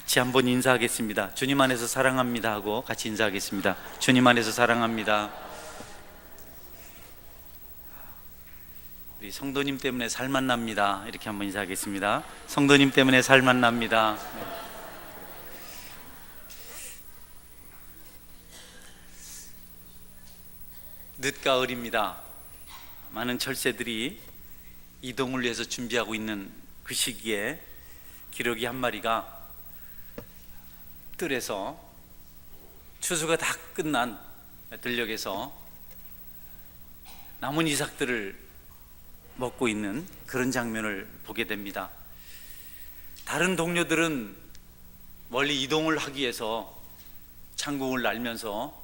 같이 한번 인사하겠습니다. 주님 안에서 사랑합니다 하고 같이 인사하겠습니다. 주님 안에서 사랑합니다. 우리 성도님 때문에 살만 납니다. 이렇게 한번 인사하겠습니다. 성도님 때문에 살만 납니다. 늦가을입니다. 많은 철새들이 이동을 위해서 준비하고 있는 그 시기에 기러기 한 마리가 뜰에서 추수가 다 끝난 들녘에서 남은 이삭들을 먹고 있는 그런 장면을 보게 됩니다. 다른 동료들은 멀리 이동을 하기 위해서 창궁을 날면서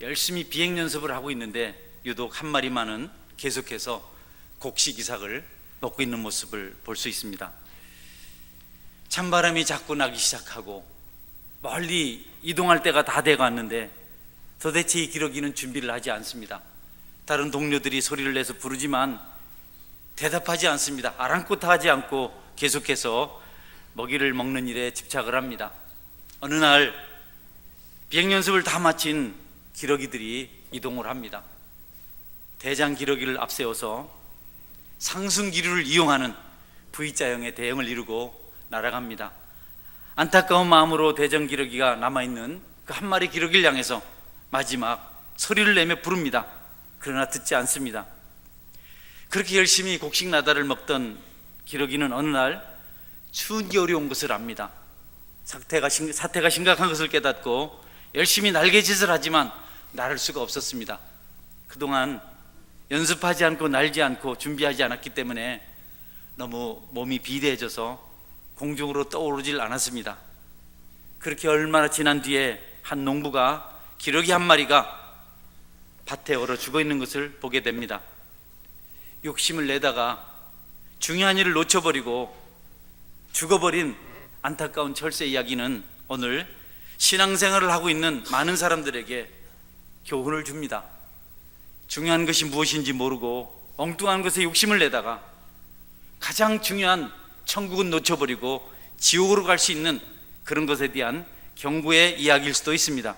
열심히 비행 연습을 하고 있는데 유독 한 마리만은 계속해서 곡식 이삭을 먹고 있는 모습을 볼 수 있습니다. 찬바람이 자꾸 나기 시작하고 멀리 이동할 때가 다 돼갔는데 도대체 이 기러기는 준비를 하지 않습니다. 다른 동료들이 소리를 내서 부르지만 대답하지 않습니다. 아랑곳하지 않고 계속해서 먹이를 먹는 일에 집착을 합니다. 어느 날 비행 연습을 다 마친 기러기들이 이동을 합니다. 대장 기러기를 앞세워서 상승기류를 이용하는 V자형의 대형을 이루고 날아갑니다. 안타까운 마음으로 대장 기러기가 남아있는 그 한 마리 기러기를 향해서 마지막 소리를 내며 부릅니다. 그러나 듣지 않습니다. 그렇게 열심히 곡식 나다를 먹던 기러기는 어느 날 추운 겨울이 온 것을 압니다. 사태가 심각한 것을 깨닫고 열심히 날개짓을 하지만 날을 수가 없었습니다. 그동안 연습하지 않고 날지 않고 준비하지 않았기 때문에 너무 몸이 비대해져서 공중으로 떠오르질 않았습니다. 그렇게 얼마나 지난 뒤에 한 농부가 기러기 한 마리가 밭에 얼어 죽어 있는 것을 보게 됩니다. 욕심을 내다가 중요한 일을 놓쳐버리고 죽어버린 안타까운 철새 이야기는 오늘 신앙생활을 하고 있는 많은 사람들에게 교훈을 줍니다. 중요한 것이 무엇인지 모르고 엉뚱한 것에 욕심을 내다가 가장 중요한 천국은 놓쳐버리고 지옥으로 갈 수 있는 그런 것에 대한 경고의 이야기일 수도 있습니다.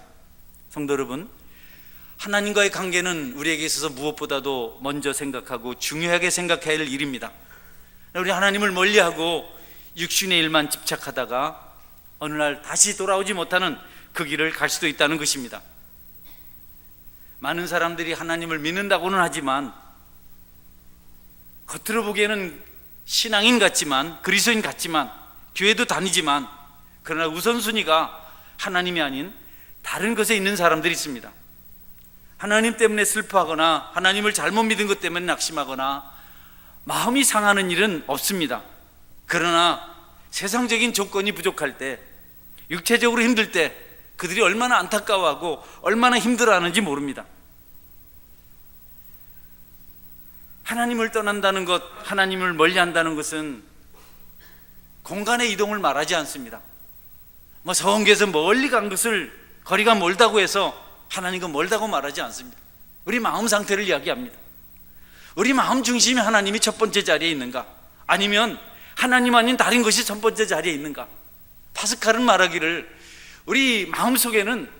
성도 여러분, 하나님과의 관계는 우리에게 있어서 무엇보다도 먼저 생각하고 중요하게 생각해야 할 일입니다. 우리 하나님을 멀리하고 육신의 일만 집착하다가 어느 날 다시 돌아오지 못하는 그 길을 갈 수도 있다는 것입니다. 많은 사람들이 하나님을 믿는다고는 하지만 겉으로 보기에는 신앙인 같지만, 그리스도인 같지만, 교회도 다니지만, 그러나 우선순위가 하나님이 아닌 다른 것에 있는 사람들이 있습니다. 하나님 때문에 슬퍼하거나 하나님을 잘못 믿은 것 때문에 낙심하거나 마음이 상하는 일은 없습니다. 그러나 세상적인 조건이 부족할 때, 육체적으로 힘들 때 그들이 얼마나 안타까워하고 얼마나 힘들어하는지 모릅니다. 하나님을 떠난다는 것, 하나님을 멀리한다는 것은 공간의 이동을 말하지 않습니다. 서원교에서 멀리 간 것을 거리가 멀다고 해서 하나님과 멀다고 말하지 않습니다. 우리 마음 상태를 이야기합니다. 우리 마음 중심이 하나님이 첫 번째 자리에 있는가, 아니면 하나님 아닌 다른 것이 첫 번째 자리에 있는가. 파스칼은 말하기를 우리 마음속에는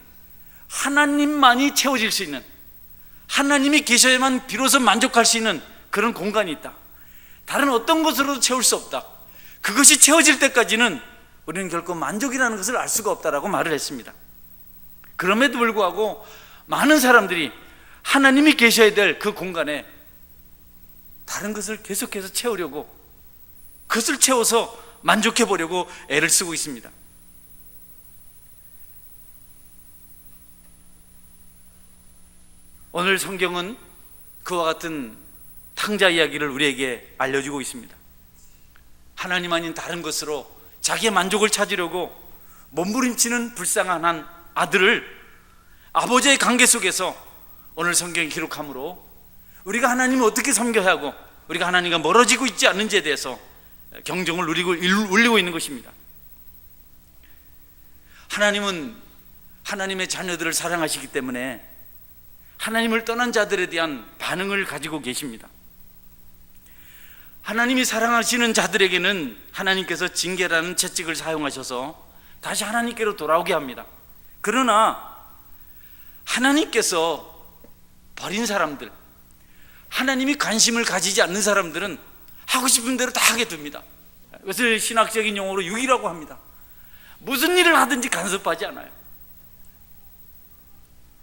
하나님만이 채워질 수 있는, 하나님이 계셔야만 비로소 만족할 수 있는 그런 공간이 있다. 다른 어떤 것으로도 채울 수 없다. 그것이 채워질 때까지는 우리는 결코 만족이라는 것을 알 수가 없다라고 말을 했습니다. 그럼에도 불구하고 많은 사람들이 하나님이 계셔야 될 그 공간에 다른 것을 계속해서 채우려고, 그것을 채워서 만족해 보려고 애를 쓰고 있습니다. 오늘 성경은 그와 같은 탕자 이야기를 우리에게 알려주고 있습니다. 하나님 아닌 다른 것으로 자기의 만족을 찾으려고 몸부림치는 불쌍한 한 아들을 아버지의 관계 속에서 오늘 성경이 기록함으로 우리가 하나님을 어떻게 섬겨야 하고 우리가 하나님과 멀어지고 있지 않는지에 대해서 경종을 울리고 있는 것입니다. 하나님은 하나님의 자녀들을 사랑하시기 때문에 하나님을 떠난 자들에 대한 반응을 가지고 계십니다. 하나님이 사랑하시는 자들에게는 하나님께서 징계라는 채찍을 사용하셔서 다시 하나님께로 돌아오게 합니다. 그러나 하나님께서 버린 사람들, 하나님이 관심을 가지지 않는 사람들은 하고 싶은 대로 다 하게 됩니다. 이것을 신학적인 용어로 유기라고 합니다. 무슨 일을 하든지 간섭하지 않아요.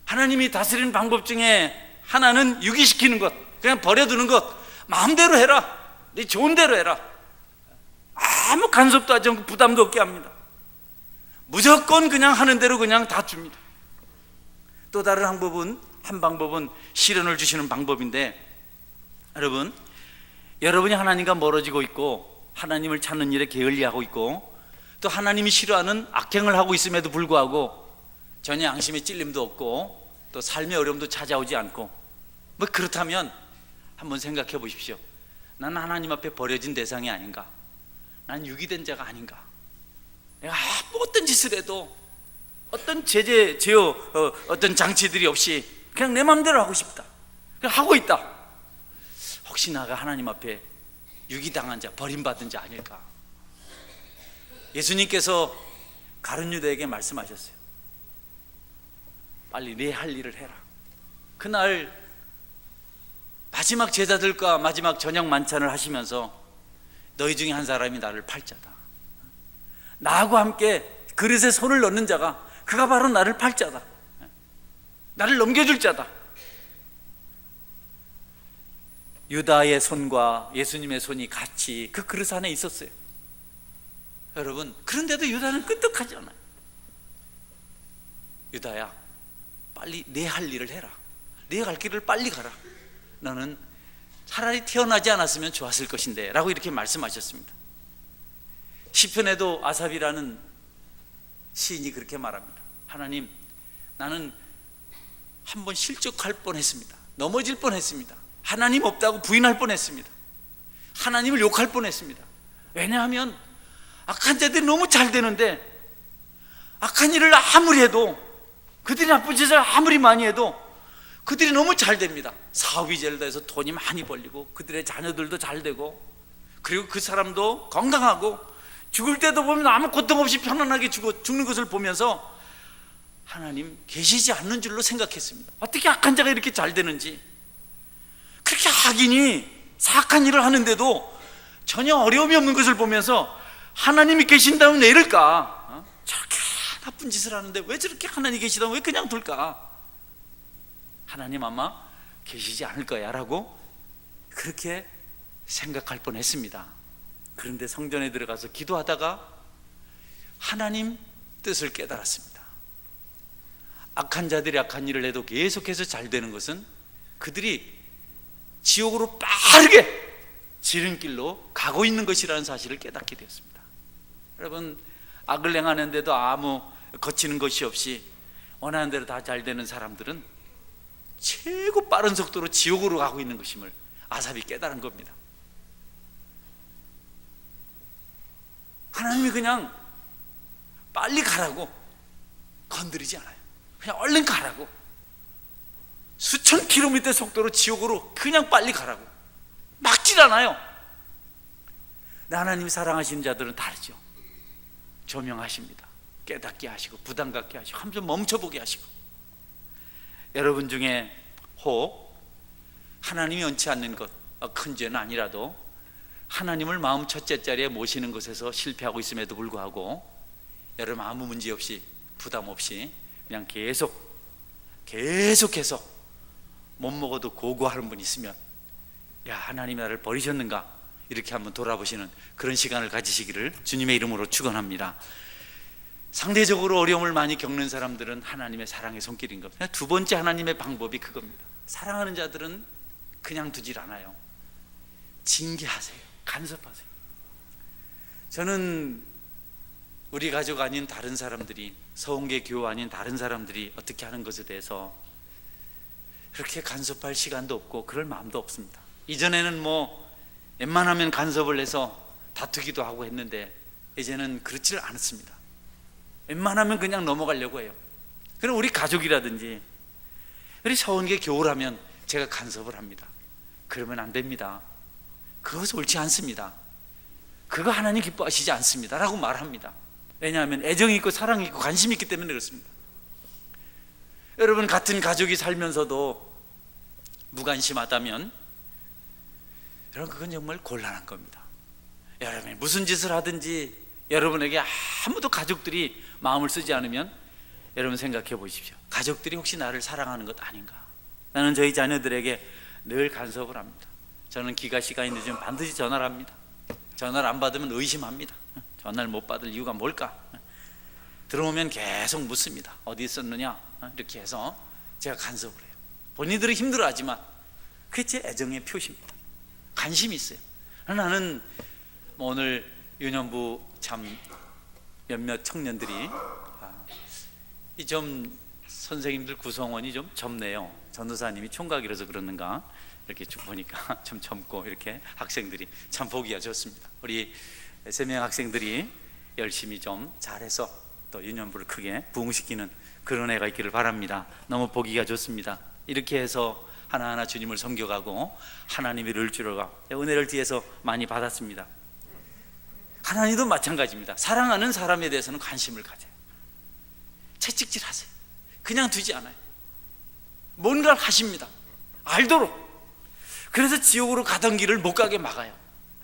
하나님이 다스리는 방법 중에 하나는 유기시키는 것, 그냥 버려두는 것. 마음대로 해라, 네 좋은 대로 해라. 아무 간섭도 하지 않고 부담도 없게 합니다. 무조건 그냥 하는 대로 그냥 다 줍니다. 또 다른 한 방법은 시련을 주시는 방법인데, 여러분이 하나님과 멀어지고 있고 하나님을 찾는 일에 게을리하고 있고 또 하나님이 싫어하는 악행을 하고 있음에도 불구하고 전혀 양심의 찔림도 없고 또 삶의 어려움도 찾아오지 않고 뭐 그렇다면 한번 생각해 보십시오. 난 하나님 앞에 버려진 대상이 아닌가? 난 유기된 자가 아닌가? 내가 어떤 짓을 해도 어떤 제어 어떤 장치들이 없이 그냥 내 마음대로 하고 싶다, 그냥 하고 있다. 혹시 나가 하나님 앞에 유기당한 자, 버림받은 자 아닐까? 예수님께서 가룟 유다에게 말씀하셨어요. 빨리 내 할 일을 해라. 그날 마지막 제자들과 마지막 저녁 만찬을 하시면서 너희 중에 한 사람이 나를 팔 자다, 나하고 함께 그릇에 손을 넣는 자가 그가 바로 나를 팔 자다, 나를 넘겨줄 자다. 유다의 손과 예수님의 손이 같이 그 그릇 안에 있었어요. 여러분, 그런데도 유다는 끄떡하지 않아요. 유다야, 빨리 내 할 일을 해라. 내 갈 길을 빨리 가라. 너는 차라리 태어나지 않았으면 좋았을 것인데 라고 이렇게 말씀하셨습니다. 시편에도 아삽이라는 시인이 그렇게 말합니다. 하나님, 나는 한번 실족할 뻔했습니다. 넘어질 뻔했습니다. 하나님 없다고 부인할 뻔했습니다. 하나님을 욕할 뻔했습니다. 왜냐하면 악한 자들이 너무 잘 되는데 악한 일을 아무리 해도, 그들이 나쁜 짓을 아무리 많이 해도 그들이 너무 잘 됩니다. 사업이 잘 돼서 돈이 많이 벌리고 그들의 자녀들도 잘 되고 그리고 그 사람도 건강하고 죽을 때도 보면 아무 고통 없이 편안하게 죽는 것을 보면서 하나님 계시지 않는 줄로 생각했습니다. 어떻게 악한 자가 이렇게 잘 되는지. 그렇게 악인이 사악한 일을 하는데도 전혀 어려움이 없는 것을 보면서 하나님이 계신다면 왜 이럴까? 저렇게 나쁜 짓을 하는데 왜 저렇게 하나님이 계시다면 왜 그냥 둘까? 하나님 아마 계시지 않을 거야 라고 그렇게 생각할 뻔했습니다. 그런데 성전에 들어가서 기도하다가 하나님 뜻을 깨달았습니다. 악한 자들이 악한 일을 해도 계속해서 잘 되는 것은 그들이 지옥으로 빠르게 지름길로 가고 있는 것이라는 사실을 깨닫게 되었습니다. 여러분, 악을 행하는데도 아무 거치는 것이 없이 원하는 대로 다 잘 되는 사람들은 최고 빠른 속도로 지옥으로 가고 있는 것임을 아삽이 깨달은 겁니다. 하나님이 그냥 빨리 가라고 건드리지 않아요. 그냥 얼른 가라고, 수천 킬로미터 속도로 지옥으로 그냥 빨리 가라고 막질 않아요. 하나님이 사랑하시는 자들은 다르죠. 조명하십니다. 깨닫게 하시고 부담 갖게 하시고 한번 멈춰보게 하시고. 여러분 중에 혹 하나님이 원치 않는 것, 큰 죄는 아니라도 하나님을 마음 첫째 자리에 모시는 것에서 실패하고 있음에도 불구하고 여러분 아무 문제 없이 부담 없이 그냥 계속해서 못 먹어도 고고하는 분 있으면, 야, 하나님이 나를 버리셨는가? 이렇게 한번 돌아보시는 그런 시간을 가지시기를 주님의 이름으로 축원합니다. 상대적으로 어려움을 많이 겪는 사람들은 하나님의 사랑의 손길인 겁니다. 두 번째 하나님의 방법이 그겁니다. 사랑하는 자들은 그냥 두질 않아요. 징계하세요. 간섭하세요. 저는 우리 가족 아닌 다른 사람들이, 서운계 교우 아닌 다른 사람들이 어떻게 하는 것에 대해서 그렇게 간섭할 시간도 없고 그럴 마음도 없습니다. 이전에는 웬만하면 간섭을 해서 다투기도 하고 했는데 이제는 그렇지를 않습니다. 웬만하면 그냥 넘어가려고 해요. 그럼 우리 가족이라든지 우리 서운계 교우라면 제가 간섭을 합니다. 그러면 안 됩니다. 그것은 옳지 않습니다. 그거 하나님 기뻐하시지 않습니다 라고 말합니다. 왜냐하면 애정이 있고 사랑이 있고 관심이 있기 때문에 그렇습니다. 여러분, 같은 가족이 살면서도 무관심하다면 여러분, 그건 정말 곤란한 겁니다. 여러분이 무슨 짓을 하든지 여러분에게 아무도 가족들이 마음을 쓰지 않으면 여러분 생각해 보십시오. 가족들이 혹시 나를 사랑하는 것 아닌가? 나는 저희 자녀들에게 늘 간섭을 합니다. 저는 기가 시간이 늦으면 반드시 전화를 합니다. 전화를 안 받으면 의심합니다. 전화를 못 받을 이유가 뭘까? 들어오면 계속 묻습니다. 어디 있었느냐? 이렇게 해서 제가 간섭을 해요. 본인들은 힘들어하지만 그게 제 애정의 표시입니다. 관심이 있어요. 나는 오늘 유년부 참 몇몇 청년들이 이 좀 선생님들 구성원이 좀 젊네요. 전도사님이 총각이라서 그러는가 이렇게 쭉 보니까 좀 젊고 이렇게 학생들이 참 보기가 좋습니다. 우리 3명 학생들이 열심히 좀 잘해서 또 유년부를 크게 부흥시키는 그런 애가 있기를 바랍니다. 너무 보기가 좋습니다. 이렇게 해서 하나하나 주님을 섬겨가고 하나님의 을주로가 은혜를 뒤에서 많이 받았습니다. 하나님도 마찬가지입니다. 사랑하는 사람에 대해서는 관심을 가져요. 채찍질 하세요. 그냥 두지 않아요. 뭔가를 하십니다. 알도록. 그래서 지옥으로 가던 길을 못 가게 막아요.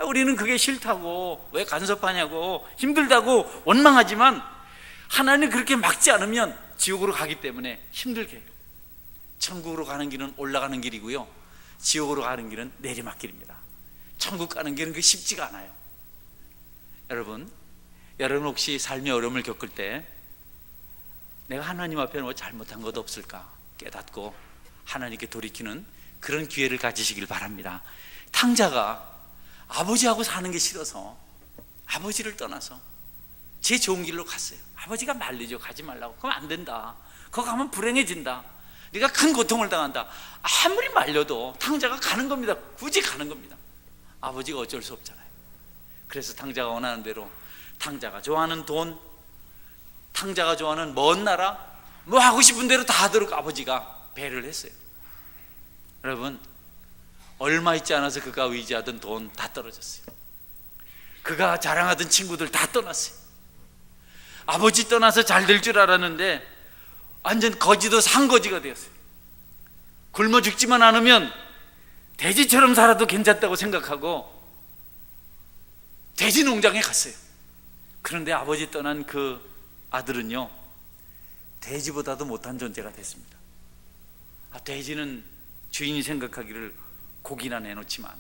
우리는 그게 싫다고, 왜 간섭하냐고, 힘들다고 원망하지만 하나님 그렇게 막지 않으면 지옥으로 가기 때문에 힘들게 해요. 천국으로 가는 길은 올라가는 길이고요, 지옥으로 가는 길은 내리막길입니다. 천국 가는 길은 그게 쉽지가 않아요. 여러분 혹시 삶의 어려움을 겪을 때 내가 하나님 앞에 뭐 잘못한 것 없을까 깨닫고 하나님께 돌이키는 그런 기회를 가지시길 바랍니다. 탕자가 아버지하고 사는 게 싫어서 아버지를 떠나서 제 좋은 길로 갔어요. 아버지가 말리죠. 가지 말라고. 그럼 안 된다. 거기 가면 불행해진다. 네가 큰 고통을 당한다. 아무리 말려도 탕자가 가는 겁니다. 굳이 가는 겁니다. 아버지가 어쩔 수 없잖아요. 그래서 탕자가 원하는 대로, 탕자가 좋아하는 돈, 탕자가 좋아하는 먼 나라, 뭐 하고 싶은 대로 다 하도록 아버지가 배려를 했어요. 여러분, 얼마 있지 않아서 그가 의지하던 돈 다 떨어졌어요. 그가 자랑하던 친구들 다 떠났어요. 아버지 떠나서 잘 될 줄 알았는데 완전 거지도 산거지가 되었어요. 굶어 죽지만 않으면 돼지처럼 살아도 괜찮다고 생각하고 돼지 농장에 갔어요. 그런데 아버지 떠난 그 아들은요, 돼지보다도 못한 존재가 됐습니다. 돼지는 주인이 생각하기를 고기나 내놓지만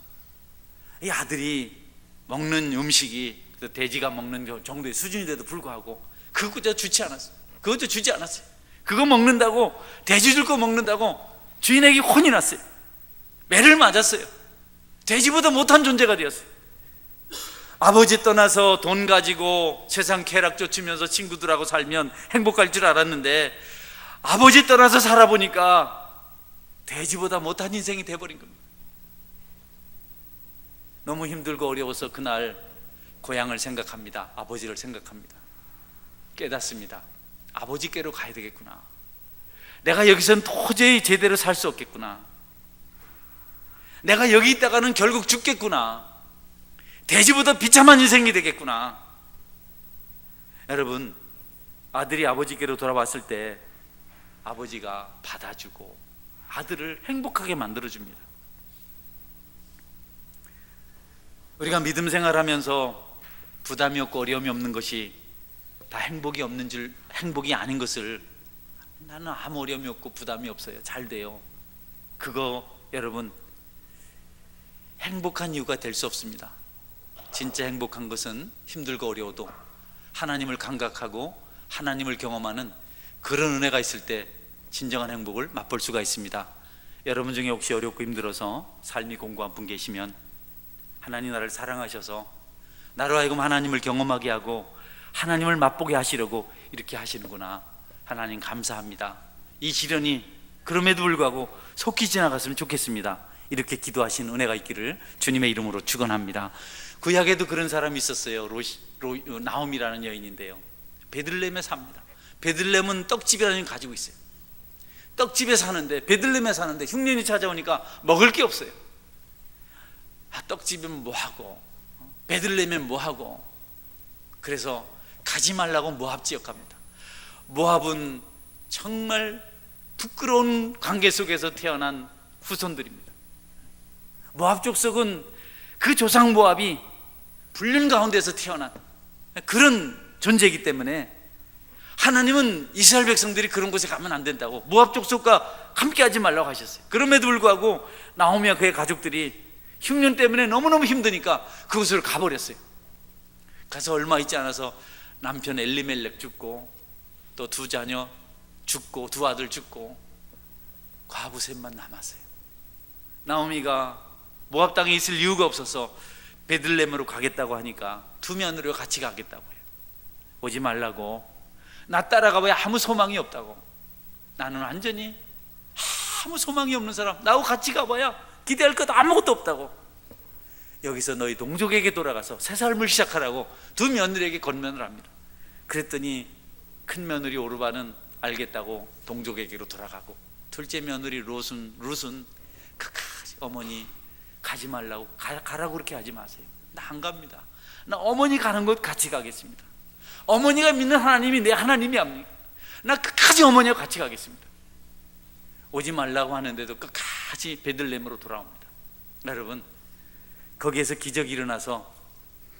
이 아들이 먹는 음식이 돼지가 먹는 정도의 수준인데도 불구하고 그것도 주지 않았어요. 그것도 주지 않았어요. 그거 먹는다고, 돼지 줄 거 먹는다고 주인에게 혼이 났어요. 매를 맞았어요. 돼지보다 못한 존재가 되었어요. 아버지 떠나서 돈 가지고 세상 쾌락 쫓으면서 친구들하고 살면 행복할 줄 알았는데 아버지 떠나서 살아보니까 돼지보다 못한 인생이 돼버린 겁니다. 너무 힘들고 어려워서 그날 고향을 생각합니다. 아버지를 생각합니다. 깨닫습니다. 아버지께로 가야 되겠구나. 내가 여기서는 도저히 제대로 살 수 없겠구나. 내가 여기 있다가는 결국 죽겠구나. 돼지보다 비참한 인생이 되겠구나. 여러분, 아들이 아버지께로 돌아왔을 때 아버지가 받아주고 아들을 행복하게 만들어줍니다. 우리가 믿음 생활하면서 부담이 없고 어려움이 없는 것이 다 행복이 아닌 것을, 나는 아무 어려움이 없고 부담이 없어요, 잘 돼요, 그거 여러분 행복한 이유가 될 수 없습니다. 진짜 행복한 것은 힘들고 어려워도 하나님을 감각하고 하나님을 경험하는 그런 은혜가 있을 때 진정한 행복을 맛볼 수가 있습니다. 여러분 중에 혹시 어렵고 힘들어서 삶이 공고한 분 계시면 하나님 나를 사랑하셔서 나로 하여금 하나님을 경험하게 하고 하나님을 맛보게 하시려고 이렇게 하시는구나. 하나님 감사합니다. 이 시련이 그럼에도 불구하고 속히 지나갔으면 좋겠습니다. 이렇게 기도하시는 은혜가 있기를 주님의 이름으로 축원합니다. 구약에도 그런 사람이 있었어요. 나옴이라는 여인인데요, 베들레헴에 삽니다. 베들레헴은 떡집이라는 걸 가지고 있어요. 떡집에 사는데, 베들레헴에 사는데 흉년이 찾아오니까 먹을 게 없어요. 떡집이면 뭐하고 베들레헴이면 뭐하고. 그래서 가지 말라고 모압 지역 갑니다. 모압은 정말 부끄러운 관계 속에서 태어난 후손들입니다. 모압 족속은 그 조상 모압이 불륜 가운데서 태어난 그런 존재이기 때문에 하나님은 이스라엘 백성들이 그런 곳에 가면 안 된다고 모압 족속과 함께하지 말라고 하셨어요. 그럼에도 불구하고 나오미와 그의 가족들이 흉년 때문에 너무너무 힘드니까 그곳으로 가버렸어요. 가서 얼마 있지 않아서 남편 엘리멜렉 죽고 또 두 자녀 죽고 두 아들 죽고 과부 셋만 남았어요. 나오미가 모압 땅에 있을 이유가 없어서 베들레헴으로 가겠다고 하니까 두 며느리와 같이 가겠다고 해요. 오지 말라고, 나 따라가봐야 아무 소망이 없다고, 나는 완전히 아무 소망이 없는 사람, 나하고 같이 가봐야 기대할 것 아무것도 없다고, 여기서 너희 동족에게 돌아가서 새 삶을 시작하라고 두 며느리에게 권면을 합니다. 그랬더니 큰 며느리 오르바는 알겠다고 동족에게로 돌아가고, 둘째 며느리 룻은 끝까지 어머니 가지 말라고, 가라고 그렇게 하지 마세요. 나 안 갑니다. 나 어머니 가는 곳 같이 가겠습니다. 어머니가 믿는 하나님이 내 하나님이 아닙니까? 나 끝까지 어머니와 같이 가겠습니다. 오지 말라고 하는데도 끝까지 베들레헴으로 돌아옵니다. 여러분, 거기에서 기적이 일어나서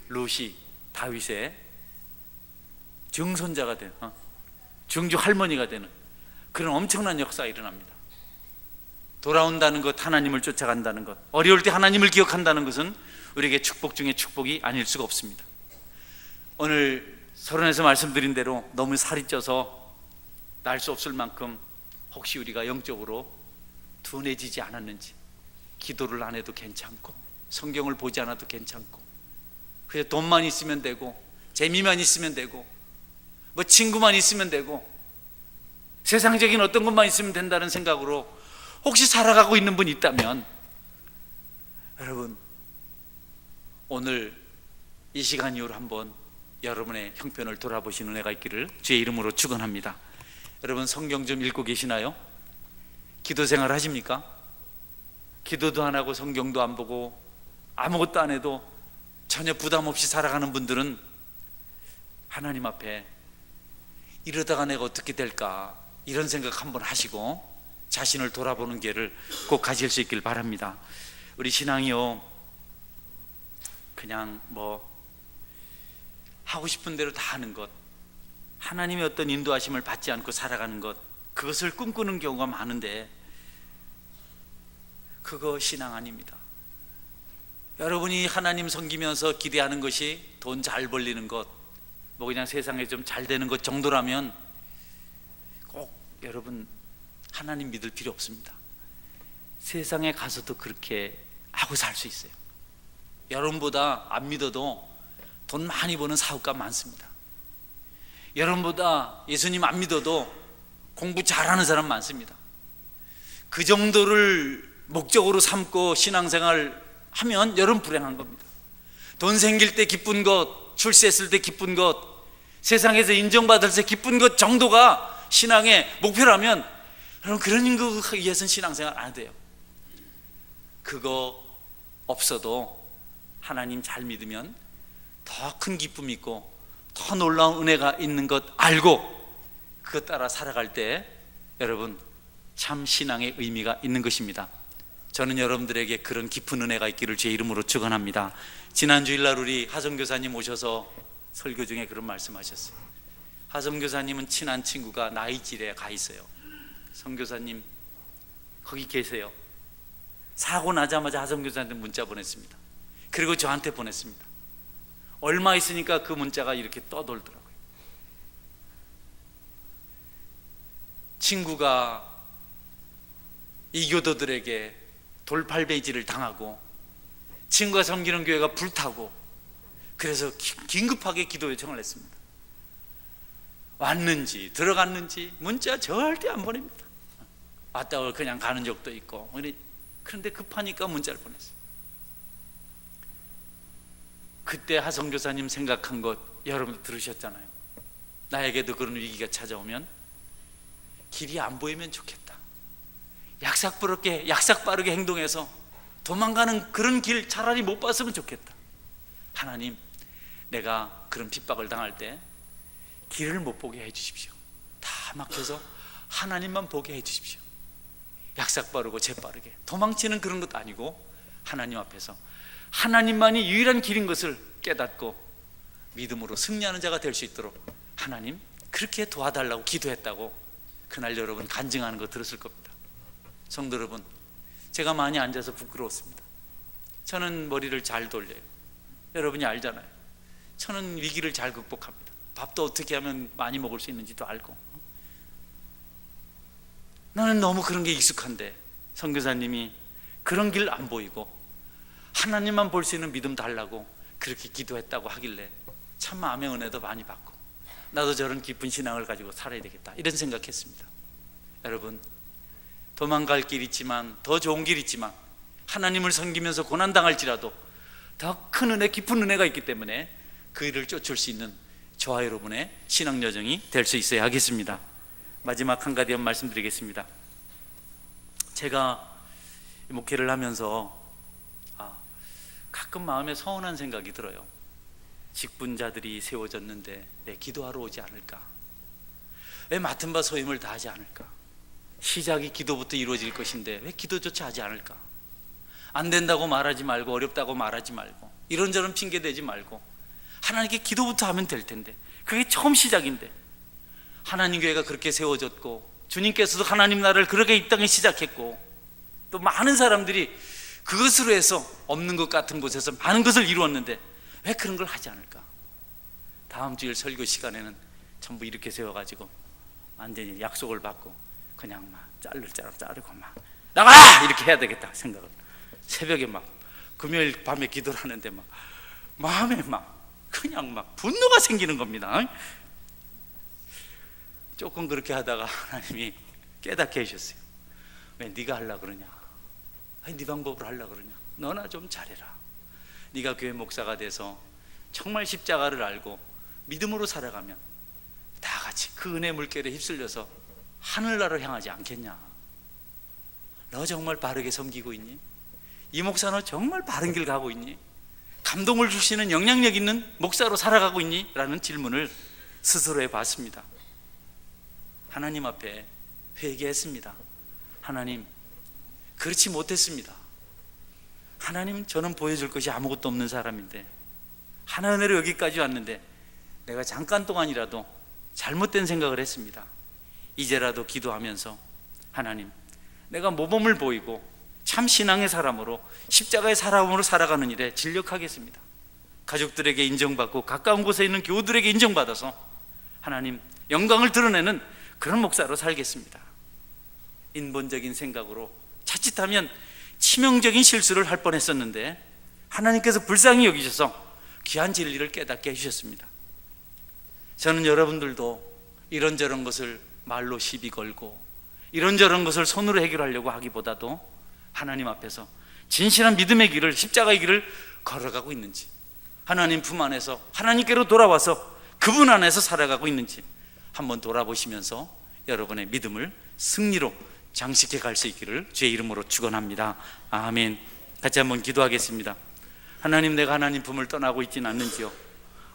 룻이 다윗의 증손자가 된, 증조 할머니가 되는 그런 엄청난 역사가 일어납니다. 돌아온다는 것, 하나님을 쫓아간다는 것, 어려울 때 하나님을 기억한다는 것은 우리에게 축복 중에 축복이 아닐 수가 없습니다. 오늘 서론에서 말씀드린 대로 너무 살이 쪄서 날 수 없을 만큼 혹시 우리가 영적으로 둔해지지 않았는지, 기도를 안 해도 괜찮고 성경을 보지 않아도 괜찮고 그냥 돈만 있으면 되고 재미만 있으면 되고 뭐 친구만 있으면 되고 세상적인 어떤 것만 있으면 된다는 생각으로 혹시 살아가고 있는 분이 있다면, 여러분 오늘 이 시간 이후로 한번 여러분의 형편을 돌아보시는 은혜가 있기를 주의 이름으로 축원합니다. 여러분 성경 좀 읽고 계시나요? 기도 생활 하십니까? 기도도 안 하고 성경도 안 보고 아무것도 안 해도 전혀 부담 없이 살아가는 분들은 하나님 앞에 이러다가 내가 어떻게 될까 이런 생각 한번 하시고 자신을 돌아보는 기회를 꼭 가질 수 있길 바랍니다. 우리 신앙이요, 그냥 뭐 하고 싶은 대로 다 하는 것, 하나님의 어떤 인도하심을 받지 않고 살아가는 것, 그것을 꿈꾸는 경우가 많은데 그거 신앙 아닙니다. 여러분이 하나님 섬기면서 기대하는 것이 돈 잘 벌리는 것, 뭐 그냥 세상에 좀 잘 되는 것 정도라면 꼭 여러분 하나님 믿을 필요 없습니다. 세상에 가서도 그렇게 하고 살 수 있어요. 여러분보다 안 믿어도 돈 많이 버는 사업가 많습니다. 여러분보다 예수님 안 믿어도 공부 잘하는 사람 많습니다. 그 정도를 목적으로 삼고 신앙생활 하면 여러분 불행한 겁니다. 돈 생길 때 기쁜 것, 출세했을 때 기쁜 것, 세상에서 인정받을 때 기쁜 것 정도가 신앙의 목표라면 여러분 그런 거에 위해서는 신앙생활 안 해도 돼요. 그거 없어도 하나님 잘 믿으면 더 큰 기쁨이 있고 더 놀라운 은혜가 있는 것 알고 그것 따라 살아갈 때 여러분 참 신앙의 의미가 있는 것입니다. 저는 여러분들에게 그런 깊은 은혜가 있기를 제 이름으로 축원합니다. 지난 주일날 우리 하성 교사님 오셔서 설교 중에 그런 말씀하셨어요. 하성 교사님은 친한 친구가 나이질에 가 있어요. 성 교사님 거기 계세요. 사고 나자마자 하성 교사한테 문자 보냈습니다. 그리고 저한테 보냈습니다. 얼마 있으니까 그 문자가 이렇게 떠돌더라고요. 친구가 이 교도들에게 돌팔배지를 당하고 친구가 섬기는 교회가 불타고 그래서 긴급하게 기도 요청을 했습니다. 왔는지 들어갔는지 문자 절대 안 보냅니다. 왔다고 그냥 가는 적도 있고. 그런데 급하니까 문자를 보냈어요. 그때 하성 교사님 생각한 것 여러분도 들으셨잖아요. 나에게도 그런 위기가 찾아오면 길이 안 보이면 좋겠다. 약삭 빠르게 행동해서 도망가는 그런 길 차라리 못 봤으면 좋겠다. 하나님, 내가 그런 핍박을 당할 때 길을 못 보게 해 주십시오. 다 막혀서 하나님만 보게 해 주십시오. 약삭 빠르고 재빠르게 도망치는 그런 것도 아니고 하나님 앞에서 하나님만이 유일한 길인 것을 깨닫고 믿음으로 승리하는 자가 될 수 있도록 하나님 그렇게 도와달라고 기도했다고 그날 여러분 간증하는 거 들었을 겁니다. 성도 여러분, 제가 많이 앉아서 부끄러웠습니다. 저는 머리를 잘 돌려요. 여러분이 알잖아요. 저는 위기를 잘 극복합니다. 밥도 어떻게 하면 많이 먹을 수 있는지도 알고. 나는 너무 그런 게 익숙한데 선교사님이 그런 길 안 보이고 하나님만 볼 수 있는 믿음 달라고 그렇게 기도했다고 하길래 참 마음의 은혜도 많이 받고 나도 저런 깊은 신앙을 가지고 살아야 되겠다 이런 생각했습니다. 여러분, 도망갈 길 있지만 더 좋은 길 있지만 하나님을 섬기면서 고난당할지라도 더 큰 은혜, 깊은 은혜가 있기 때문에 그 일을 쫓을 수 있는 저와 여러분의 신앙 여정이 될 수 있어야 하겠습니다. 마지막 한 가지 말씀드리겠습니다. 제가 목회를 하면서 가끔 마음에 서운한 생각이 들어요. 직분자들이 세워졌는데 내 기도하러 오지 않을까? 왜 맡은 바 소임을 다하지 않을까? 시작이 기도부터 이루어질 것인데 왜 기도조차 하지 않을까? 안 된다고 말하지 말고 어렵다고 말하지 말고 이런저런 핑계 대지 말고 하나님께 기도부터 하면 될 텐데 그게 처음 시작인데 하나님 교회가 그렇게 세워졌고 주님께서도 하나님 나라를 그렇게 이 땅에 시작했고 또 많은 사람들이 그것으로 해서 없는 것 같은 곳에서 많은 것을 이루었는데 왜 그런 걸 하지 않을까? 다음 주일 설교 시간에는 전부 이렇게 세워가지고 완전히 약속을 받고 그냥 막 자르고 막 나가라! 이렇게 해야 되겠다 생각을 새벽에 막 금요일 밤에 기도를 하는데 막 마음에 막 그냥 막 분노가 생기는 겁니다. 조금 그렇게 하다가 하나님이 깨닫게 해주셨어요. 왜 네가 하려고 그러냐? 아니, 네 방법으로 하려고 그러냐? 너나 좀 잘해라. 네가 교회 목사가 돼서 정말 십자가를 알고 믿음으로 살아가면 다 같이 그 은혜 물결에 휩쓸려서 하늘나라로 향하지 않겠냐? 너 정말 바르게 섬기고 있니? 이 목사 너 정말 바른 길 가고 있니? 감동을 주시는 영향력 있는 목사로 살아가고 있니? 라는 질문을 스스로 해봤습니다. 하나님 앞에 회개했습니다. 하나님, 그렇지 못했습니다. 하나님, 저는 보여줄 것이 아무것도 없는 사람인데 하나님으로 여기까지 왔는데 내가 잠깐 동안이라도 잘못된 생각을 했습니다. 이제라도 기도하면서 하나님, 내가 모범을 보이고 참 신앙의 사람으로 십자가의 사람으로 살아가는 일에 진력하겠습니다. 가족들에게 인정받고 가까운 곳에 있는 교우들에게 인정받아서 하나님 영광을 드러내는 그런 목사로 살겠습니다. 인본적인 생각으로 자칫하면 치명적인 실수를 할 뻔했었는데 하나님께서 불쌍히 여기셔서 귀한 진리를 깨닫게 해주셨습니다. 저는 여러분들도 이런저런 것을 말로 시비 걸고 이런저런 것을 손으로 해결하려고 하기보다도 하나님 앞에서 진실한 믿음의 길을, 십자가의 길을 걸어가고 있는지, 하나님 품 안에서 하나님께로 돌아와서 그분 안에서 살아가고 있는지 한번 돌아보시면서 여러분의 믿음을 승리로 장식해 갈 수 있기를 주의 이름으로 축원합니다. 아멘. 같이 한번 기도하겠습니다. 하나님, 내가 하나님 품을 떠나고 있지는 않는지요?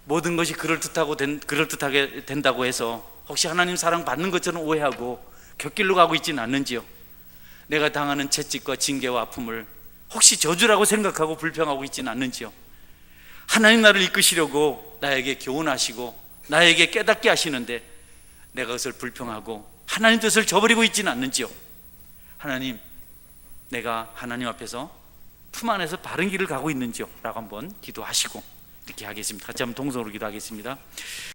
모든 것이 그럴듯하게 된다고 해서 혹시 하나님 사랑 받는 것처럼 오해하고 곁길로 가고 있지는 않는지요? 내가 당하는 채찍과 징계와 아픔을 혹시 저주라고 생각하고 불평하고 있지는 않는지요? 하나님 나를 이끄시려고 나에게 교훈하시고 나에게 깨닫게 하시는데 내가 그것을 불평하고 하나님 뜻을 저버리고 있지는 않는지요? 하나님, 내가 하나님 앞에서 품 안에서 바른 길을 가고 있는지요? 라고 한번 기도하시고 이렇게 하겠습니다. 같이 한번 동성으로 기도하겠습니다.